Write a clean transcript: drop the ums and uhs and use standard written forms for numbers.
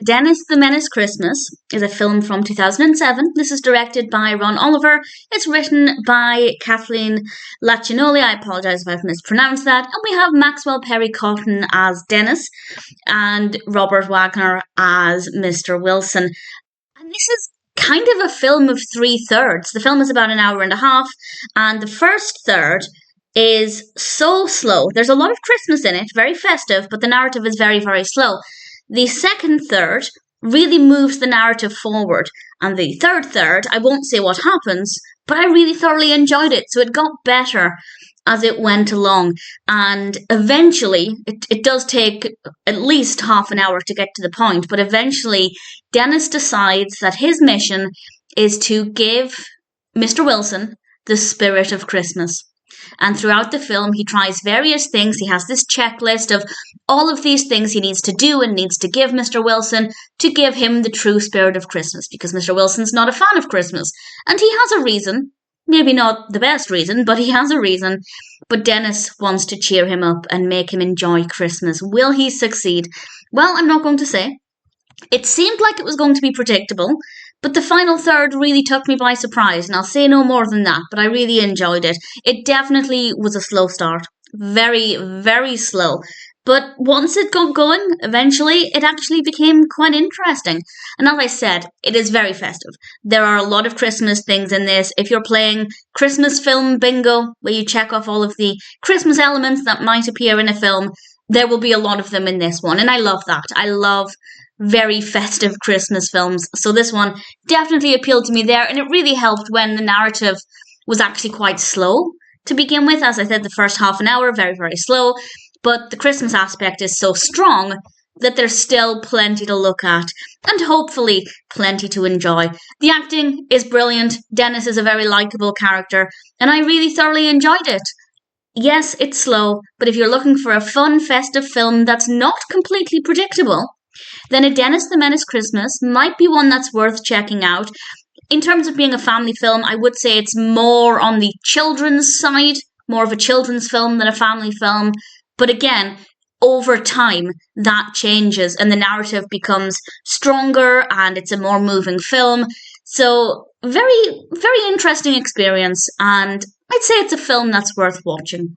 Dennis the Menace Christmas is a film from 2007. This is directed by Ron Oliver. It's written by Kathleen Lachinoli. I apologise if I've mispronounced that. And we have Maxwell Perry Cotton as Dennis and Robert Wagner as Mr. Wilson. And this is kind of a film of 3/3. The film is about an hour and a half, and the first third is so slow. There's a lot of Christmas in it, very festive, but the narrative is very, very slow. The second third really moves the narrative forward, and the third third, I won't say what happens, but I really thoroughly enjoyed it. So it got better as it went along, and eventually, it does take at least half an hour to get to the point, but eventually Dennis decides that his mission is to give Mr. Wilson the spirit of Christmas. And throughout the film, he tries various things. He has this checklist of all of these things he needs to do and needs to give Mr. Wilson to give him the true spirit of Christmas, because Mr. Wilson's not a fan of Christmas. And he has a reason. Maybe not the best reason, but he has a reason. But Dennis wants to cheer him up and make him enjoy Christmas. Will he succeed? Well, I'm not going to say. It seemed like it was going to be predictable, but the final third really took me by surprise, and I'll say no more than that, but I really enjoyed it. It definitely was a slow start. Very, very slow. But once it got going, eventually, it actually became quite interesting. And as I said, it is very festive. There are a lot of Christmas things in this. If you're playing Christmas film bingo, where you check off all of the Christmas elements that might appear in a film, there will be a lot of them in this one. And I love that. I love very festive Christmas films. So this one definitely appealed to me there. And it really helped when the narrative was actually quite slow to begin with. As I said, the first half an hour, very, very slow. But the Christmas aspect is so strong that there's still plenty to look at and hopefully plenty to enjoy. The acting is brilliant. Dennis is a very likeable character, and I really thoroughly enjoyed it. Yes, it's slow, but if you're looking for a fun, festive film that's not completely predictable, then a Dennis the Menace Christmas might be one that's worth checking out. In terms of being a family film, I would say it's more on the children's side, more of a children's film than a family film. But again, over time, that changes and the narrative becomes stronger and it's a more moving film. So very, very interesting experience. And I'd say it's a film that's worth watching.